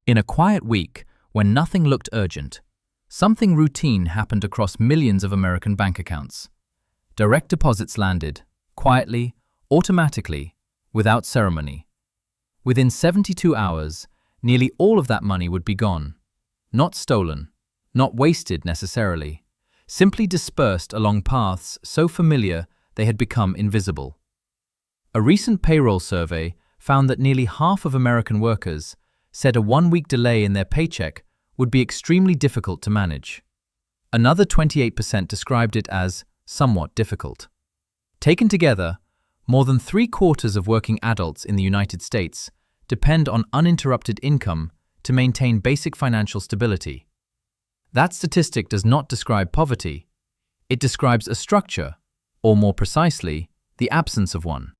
In a quiet week, when nothing looked urgent, something routine happened across millions of American bank accounts. Direct deposits landed, quietly, automatically, without ceremony. Within 72 hours, nearly all of that money would be gone. Not stolen, not wasted necessarily, simply dispersed along paths so familiar they had become invisible. A recent payroll survey found that nearly half of American workers said a one-week delay in their paycheck would be extremely difficult to manage. Another 28% described it as somewhat difficult. Taken together, more than 3/4 of working adults in the United States depend on uninterrupted income to maintain basic financial stability. That statistic does not describe poverty. It describes a structure, or more precisely, the absence of one.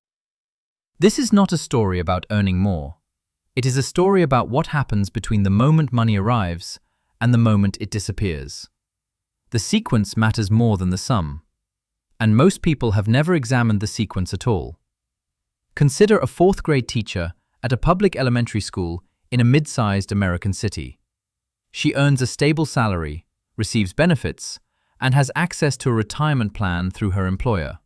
This is not a story about earning more. It is a story about what happens between the moment money arrives and the moment it disappears. The sequence matters more than the sum, and most people have never examined the sequence at all. Consider a fourth-grade teacher at a public elementary school in a mid-sized American city. She earns a stable salary, receives benefits, and has access to a retirement plan through her employer.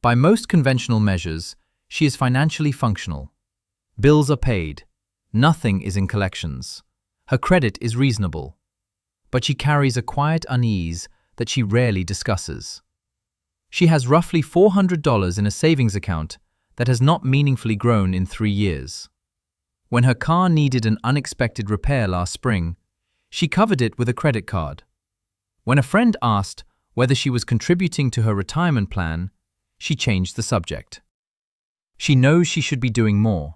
By most conventional measures, she is financially functional. Bills are paid. Nothing is in collections. Her credit is reasonable. But she carries a quiet unease that she rarely discusses. She has roughly $400 in a savings account that has not meaningfully grown in 3 years. When her car needed an unexpected repair last spring, she covered it with a credit card. When a friend asked whether she was contributing to her retirement plan, she changed the subject. She knows she should be doing more.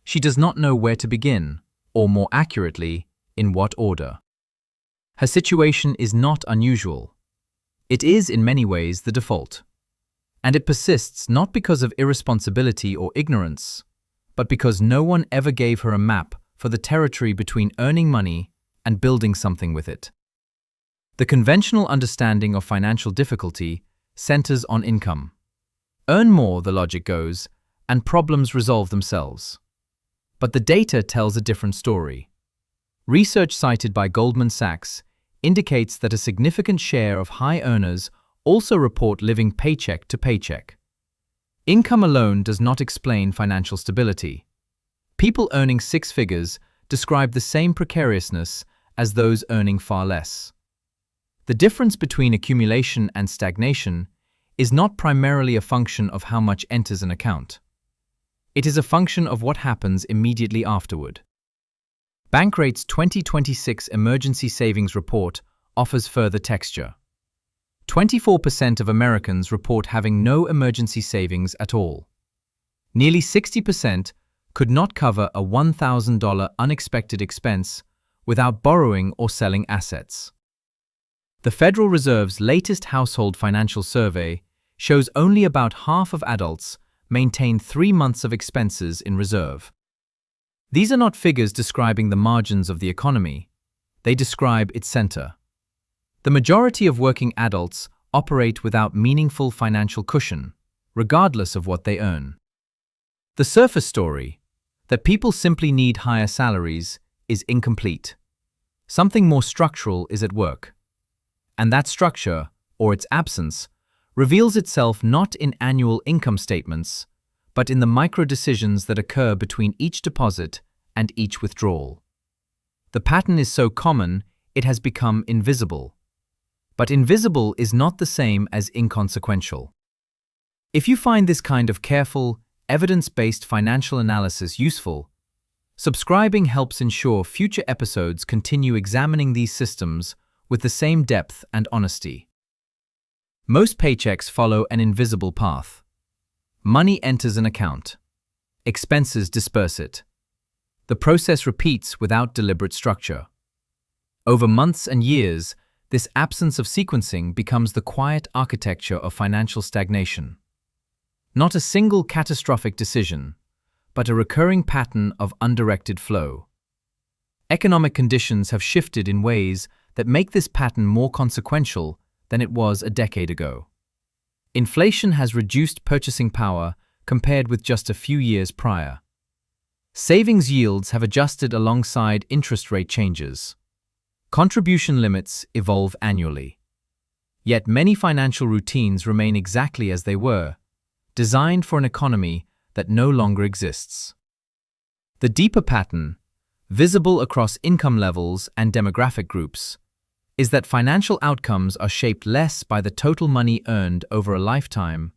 She does not know where to begin, or more accurately, in what order. Her situation is not unusual. It is in many ways the default. And it persists not because of irresponsibility or ignorance, but because no one ever gave her a map for the territory between earning money and building something with it. The conventional understanding of financial difficulty centers on income. Earn more, the logic goes, and problems resolve themselves. But the data tells a different story. Research cited by Goldman Sachs indicates that a significant share of high earners also report living paycheck to paycheck. Income alone does not explain financial stability. People earning 6 figures describe the same precariousness as those earning far less. The difference between accumulation and stagnation is not primarily a function of how much enters an account. It is a function of what happens immediately afterward. Bankrate's 2026 Emergency Savings Report offers further texture. 24% of Americans report having no emergency savings at all. Nearly 60% could not cover a $1,000 unexpected expense without borrowing or selling assets. The Federal Reserve's latest household financial survey shows only about half of adults maintain 3 months of expenses in reserve. These are not figures describing the margins of the economy. They describe its center. The majority of working adults operate without meaningful financial cushion, regardless of what they earn. The surface story, that people simply need higher salaries, is incomplete. Something more structural is at work. And that structure, or its absence, reveals itself not in annual income statements, but in the micro-decisions that occur between each deposit and each withdrawal. The pattern is so common, it has become invisible. But invisible is not the same as inconsequential. If you find this kind of careful, evidence-based financial analysis useful, subscribing helps ensure future episodes continue examining these systems with the same depth and honesty. Most paychecks follow an invisible path. Money enters an account. Expenses disperse it. The process repeats without deliberate structure. Over months and years, this absence of sequencing becomes the quiet architecture of financial stagnation. Not a single catastrophic decision, but a recurring pattern of undirected flow. Economic conditions have shifted in ways that make this pattern more consequential than it was a decade ago. Inflation has reduced purchasing power compared with just a few years prior. Savings yields have adjusted alongside interest rate changes. Contribution limits evolve annually. Yet many financial routines remain exactly as they were, designed for an economy that no longer exists. The deeper pattern, visible across income levels and demographic groups, is that financial outcomes are shaped less by the total money earned over a lifetime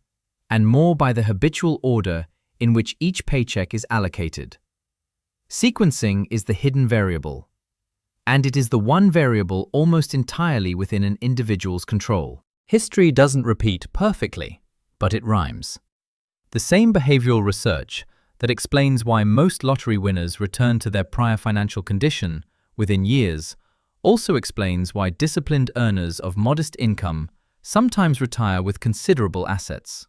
and more by the habitual order in which each paycheck is allocated. Sequencing is the hidden variable, and it is the one variable almost entirely within an individual's control. History doesn't repeat perfectly, but it rhymes. The same behavioral research that explains why most lottery winners return to their prior financial condition within years also explains why disciplined earners of modest income sometimes retire with considerable assets.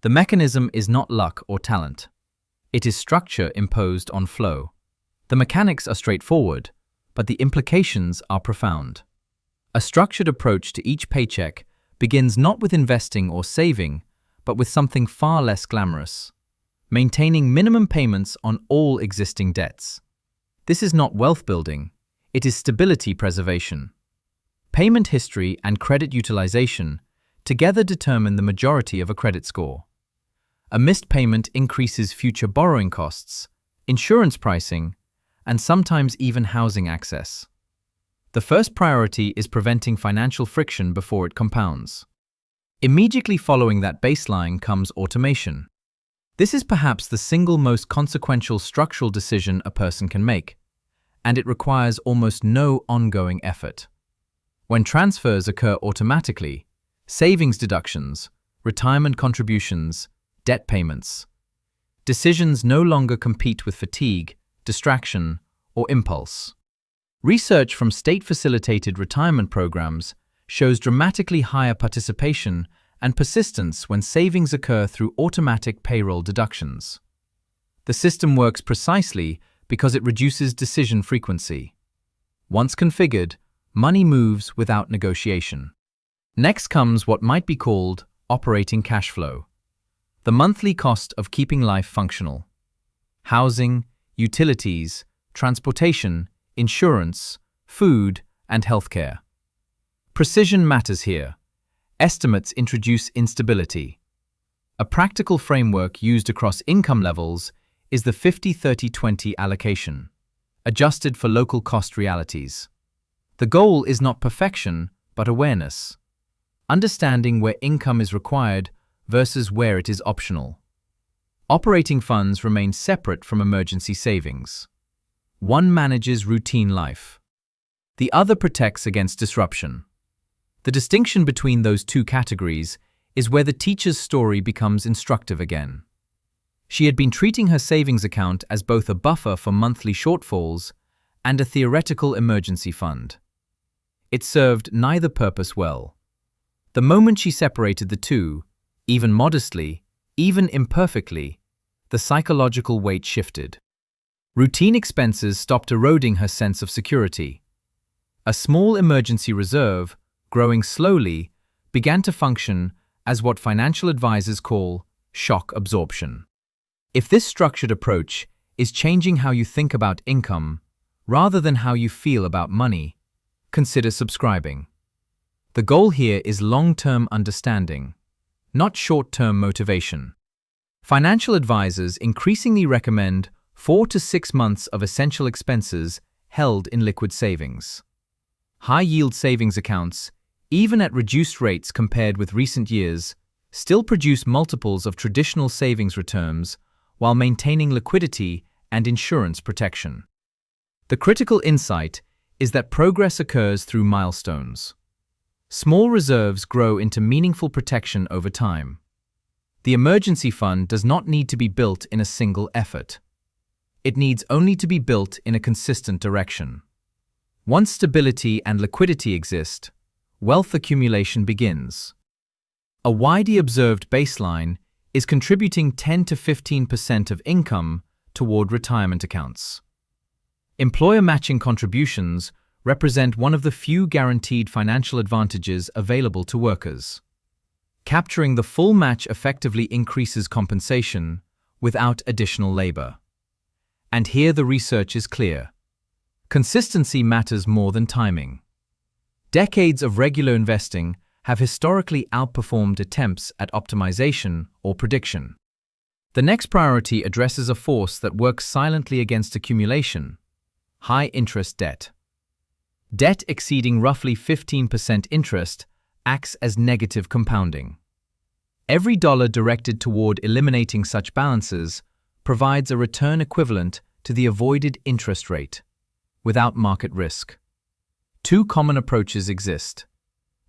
The mechanism is not luck or talent. It is structure imposed on flow. The mechanics are straightforward, but the implications are profound. A structured approach to each paycheck begins not with investing or saving, but with something far less glamorous: maintaining minimum payments on all existing debts. This is not wealth building, it is stability preservation. Payment history and credit utilization together determine the majority of a credit score. A missed payment increases future borrowing costs, insurance pricing, and sometimes even housing access. The first priority is preventing financial friction before it compounds. Immediately following that baseline comes automation. This is perhaps the single most consequential structural decision a person can make, and it requires almost no ongoing effort. When transfers occur automatically, savings deductions, retirement contributions, debt payments, decisions no longer compete with fatigue, distraction, or impulse. Research from state-facilitated retirement programs shows dramatically higher participation and persistence when savings occur through automatic payroll deductions. The system works precisely because it reduces decision frequency. Once configured, money moves without negotiation. Next comes what might be called operating cash flow, the monthly cost of keeping life functional. Housing, utilities, transportation, insurance, food, and healthcare. Precision matters here. Estimates introduce instability. A practical framework used across income levels is the 50-30-20 allocation, adjusted for local cost realities. The goal is not perfection, but awareness. Understanding where income is required versus where it is optional. Operating funds remain separate from emergency savings. One manages routine life. The other protects against disruption. The distinction between those two categories is where the teacher's story becomes instructive again. She had been treating her savings account as both a buffer for monthly shortfalls and a theoretical emergency fund. It served neither purpose well. The moment she separated the two, even modestly, even imperfectly, the psychological weight shifted. Routine expenses stopped eroding her sense of security. A small emergency reserve, growing slowly, began to function as what financial advisors call shock absorption. If this structured approach is changing how you think about income rather than how you feel about money, consider subscribing. The goal here is long-term understanding, not short-term motivation. Financial advisors increasingly recommend 4 to 6 months of essential expenses held in liquid savings. High-yield savings accounts, even at reduced rates compared with recent years, still produce multiples of traditional savings returns while maintaining liquidity and insurance protection. The critical insight is that progress occurs through milestones. Small reserves grow into meaningful protection over time. The emergency fund does not need to be built in a single effort. It needs only to be built in a consistent direction. Once stability and liquidity exist, wealth accumulation begins. A widely observed baseline is contributing 10 to 15% of income toward retirement accounts. Employer matching contributions represent one of the few guaranteed financial advantages available to workers. Capturing the full match effectively increases compensation without additional labor. And here the research is clear. Consistency matters more than timing. Decades of regular investing have historically outperformed attempts at optimization or prediction. The next priority addresses a force that works silently against accumulation: high-interest debt. Debt exceeding roughly 15% interest acts as negative compounding. Every dollar directed toward eliminating such balances provides a return equivalent to the avoided interest rate, without market risk. Two common approaches exist: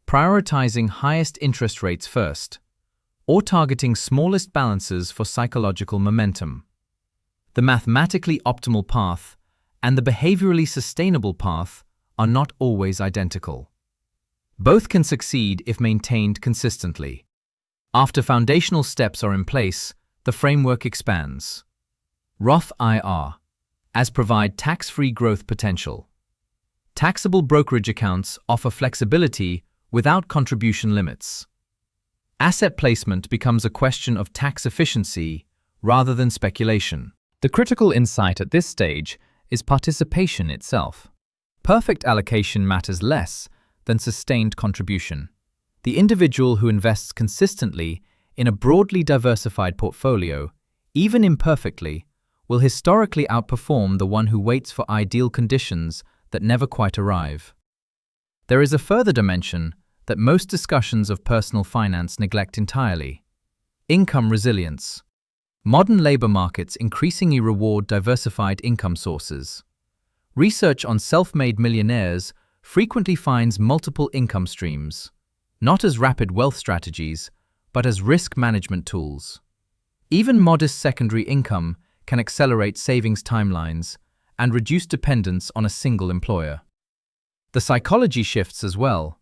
prioritizing highest interest rates first, or targeting smallest balances for psychological momentum. The mathematically optimal path and the behaviorally sustainable path are not always identical. Both can succeed if maintained consistently. After foundational steps are in place, the framework expands. Roth IRA, as provide tax-free growth potential. Taxable brokerage accounts offer flexibility without contribution limits. Asset placement becomes a question of tax efficiency rather than speculation. The critical insight at this stage is participation itself. Perfect allocation matters less than sustained contribution. The individual who invests consistently in a broadly diversified portfolio, even imperfectly, will historically outperform the one who waits for ideal conditions that never quite arrive. There is a further dimension that most discussions of personal finance neglect entirely: income resilience. Modern labor markets increasingly reward diversified income sources. Research on self-made millionaires frequently finds multiple income streams, not as rapid wealth strategies, but as risk management tools. Even modest secondary income can accelerate savings timelines and reduce dependence on a single employer. The psychology shifts as well.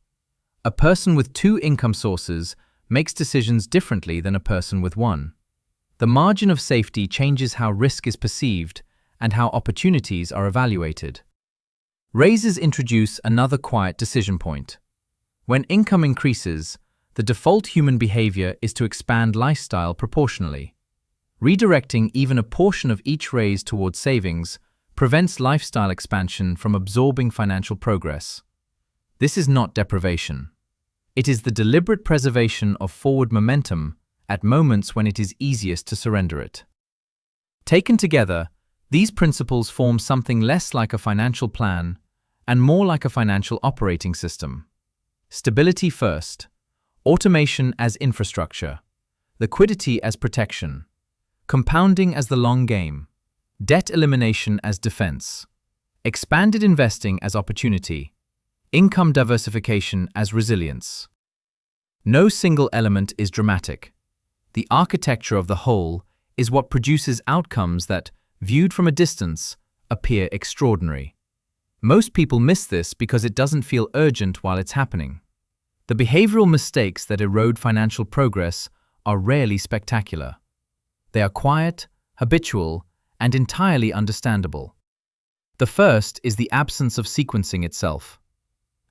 A person with two income sources makes decisions differently than a person with one. The margin of safety changes how risk is perceived and how opportunities are evaluated. Raises introduce another quiet decision point. When income increases, the default human behavior is to expand lifestyle proportionally. Redirecting even a portion of each raise towards savings prevents lifestyle expansion from absorbing financial progress. This is not deprivation. It is the deliberate preservation of forward momentum at moments when it is easiest to surrender it. Taken together, these principles form something less like a financial plan and more like a financial operating system. Stability first, automation as infrastructure, liquidity as protection, compounding as the long game, debt elimination as defense, expanded investing as opportunity, income diversification as resilience. No single element is dramatic. The architecture of the whole is what produces outcomes that, viewed from a distance, appear extraordinary. Most people miss this because it doesn't feel urgent while it's happening. The behavioral mistakes that erode financial progress are rarely spectacular. They are quiet, habitual, and entirely understandable. The first is the absence of sequencing itself,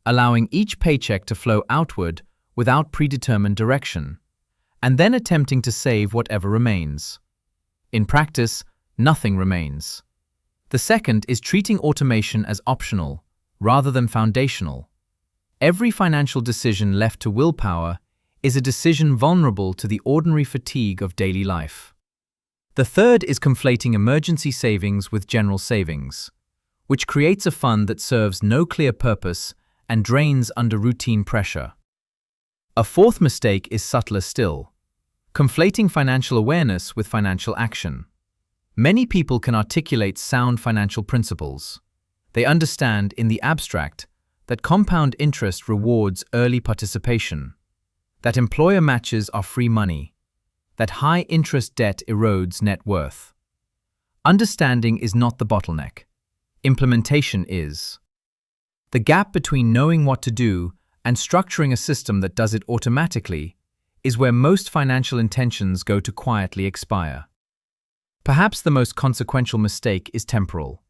allowing each paycheck to flow outward without predetermined direction, and then attempting to save whatever remains. In practice, nothing remains. The second is treating automation as optional rather than foundational. Every financial decision left to willpower is a decision vulnerable to the ordinary fatigue of daily life. The third is conflating emergency savings with general savings, which creates a fund that serves no clear purpose and drains under routine pressure. A fourth mistake is subtler still: conflating financial awareness with financial action. Many people can articulate sound financial principles. They understand, in the abstract, that compound interest rewards early participation, that employer matches are free money, that high-interest debt erodes net worth. Understanding is not the bottleneck. Implementation is. The gap between knowing what to do and structuring a system that does it automatically is where most financial intentions go to quietly expire. Perhaps the most consequential mistake is temporal.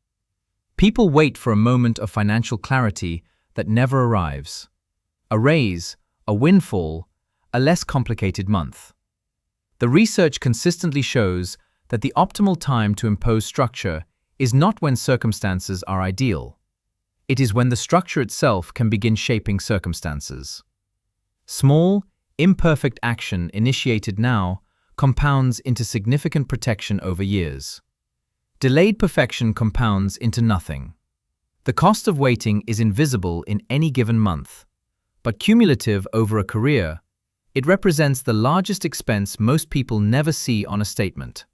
People wait for a moment of financial clarity that never arrives. A raise, a windfall, a less complicated month. The research consistently shows that the optimal time to impose structure is not when circumstances are ideal. It is when the structure itself can begin shaping circumstances. Small, imperfect action initiated now compounds into significant protection over years. Delayed perfection compounds into nothing. The cost of waiting is invisible in any given month, but cumulative over a career, it represents the largest expense most people never see on a statement.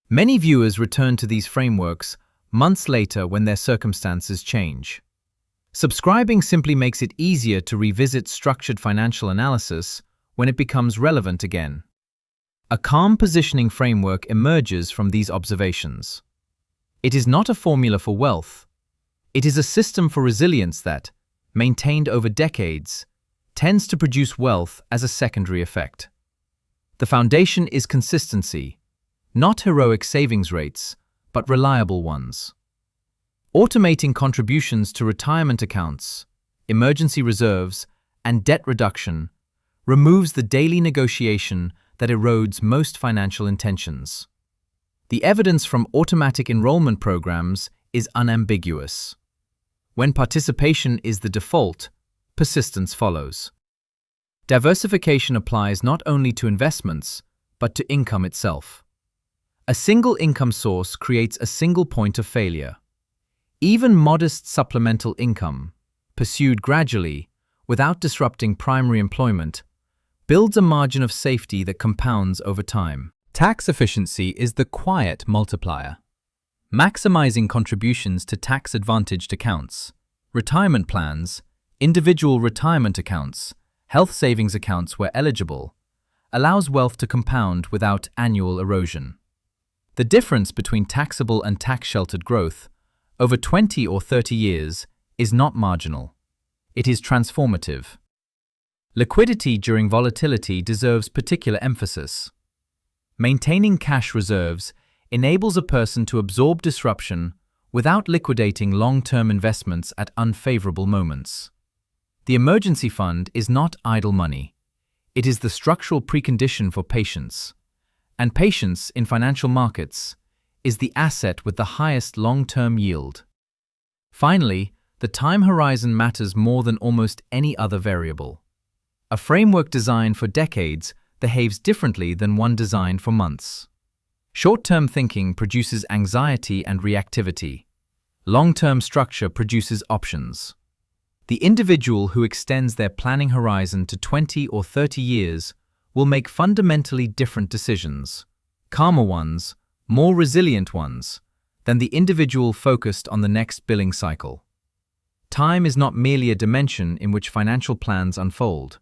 Many viewers return to these frameworks months later when their circumstances change. Subscribing simply makes it easier to revisit structured financial analysis when it becomes relevant again. A calm positioning framework emerges from these observations. It is not a formula for wealth. It is a system for resilience that, maintained over decades, tends to produce wealth as a secondary effect. The foundation is consistency, not heroic savings rates, but reliable ones. Automating contributions to retirement accounts, emergency reserves, and debt reduction removes the daily negotiation that erodes most financial intentions. The evidence from automatic enrollment programs is unambiguous. When participation is the default, persistence follows. Diversification applies not only to investments, but to income itself. A single income source creates a single point of failure. Even modest supplemental income, pursued gradually, without disrupting primary employment, builds a margin of safety that compounds over time. Tax efficiency is the quiet multiplier. Maximizing contributions to tax-advantaged accounts, retirement plans, individual retirement accounts, health savings accounts where eligible, allows wealth to compound without annual erosion. The difference between taxable and tax-sheltered growth over 20 or 30 years is not marginal. It is transformative. Liquidity during volatility deserves particular emphasis. Maintaining cash reserves enables a person to absorb disruption without liquidating long-term investments at unfavorable moments. The emergency fund is not idle money. It is the structural precondition for patience. And patience in financial markets is the asset with the highest long-term yield. Finally, the time horizon matters more than almost any other variable. A framework designed for decades behaves differently than one designed for months. Short-term thinking produces anxiety and reactivity. Long-term structure produces options. The individual who extends their planning horizon to 20 or 30 years will make fundamentally different decisions, calmer ones, more resilient ones, than the individual focused on the next billing cycle. Time is not merely a dimension in which financial plans unfold.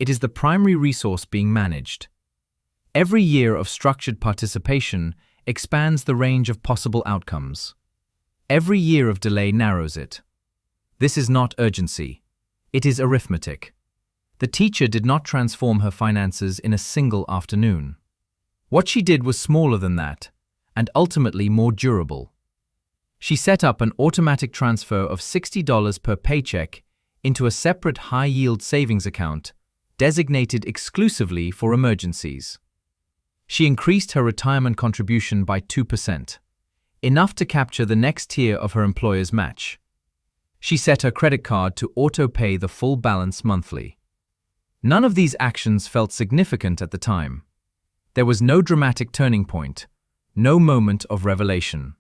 It is the primary resource being managed. Every year of structured participation expands the range of possible outcomes. Every year of delay narrows it. This is not urgency. It is arithmetic. The teacher did not transform her finances in a single afternoon. What she did was smaller than that, and ultimately more durable. She set up an automatic transfer of $60 per paycheck into a separate high-yield savings account designated exclusively for emergencies. She increased her retirement contribution by 2%, enough to capture the next tier of her employer's match. She set her credit card to auto-pay the full balance monthly. None of these actions felt significant at the time. There was no dramatic turning point, no moment of revelation.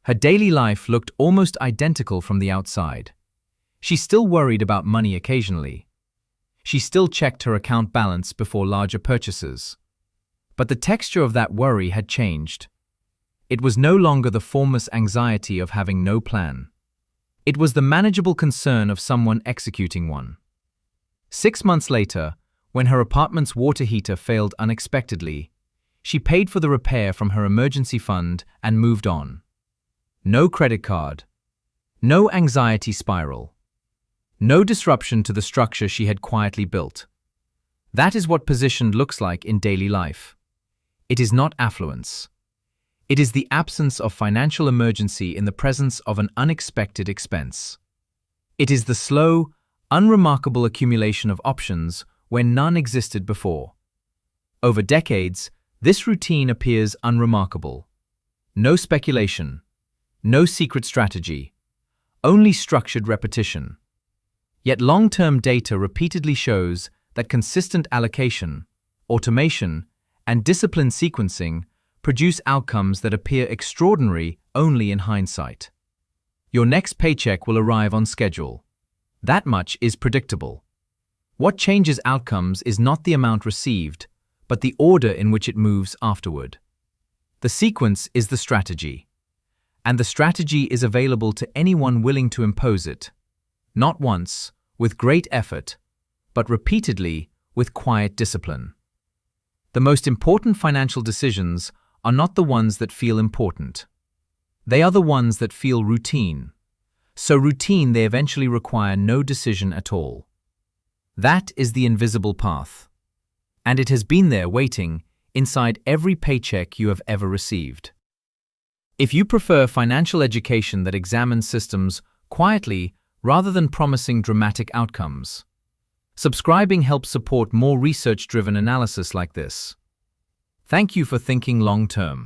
Her daily life looked almost identical from the outside. She still worried about money occasionally. She still checked her account balance before larger purchases. But the texture of that worry had changed. It was no longer the formless anxiety of having no plan. It was the manageable concern of someone executing one. 6 months later, when her apartment's water heater failed unexpectedly, she paid for the repair from her emergency fund and moved on. No credit card. No anxiety spiral. No disruption to the structure she had quietly built. That is what positioned looks like in daily life. It is not affluence. It is the absence of financial emergency in the presence of an unexpected expense. It is the slow, unremarkable accumulation of options where none existed before. Over decades, this routine appears unremarkable. No speculation, No secret strategy, only structured repetition. Yet long-term data repeatedly shows that consistent allocation, automation, and disciplined sequencing produce outcomes that appear extraordinary only in hindsight. Your next paycheck will arrive on schedule. That much is predictable. What changes outcomes is not the amount received, but the order in which it moves afterward. The sequence is the strategy, and the strategy is available to anyone willing to impose it, not once, with great effort, but repeatedly with quiet discipline. The most important financial decisions are not the ones that feel important. They are the ones that feel routine. So routine they eventually require no decision at all. That is the invisible path. And it has been there waiting inside every paycheck you have ever received. If you prefer financial education that examines systems quietly rather than promising dramatic outcomes, subscribing helps support more research-driven analysis like this. Thank you for thinking long-term.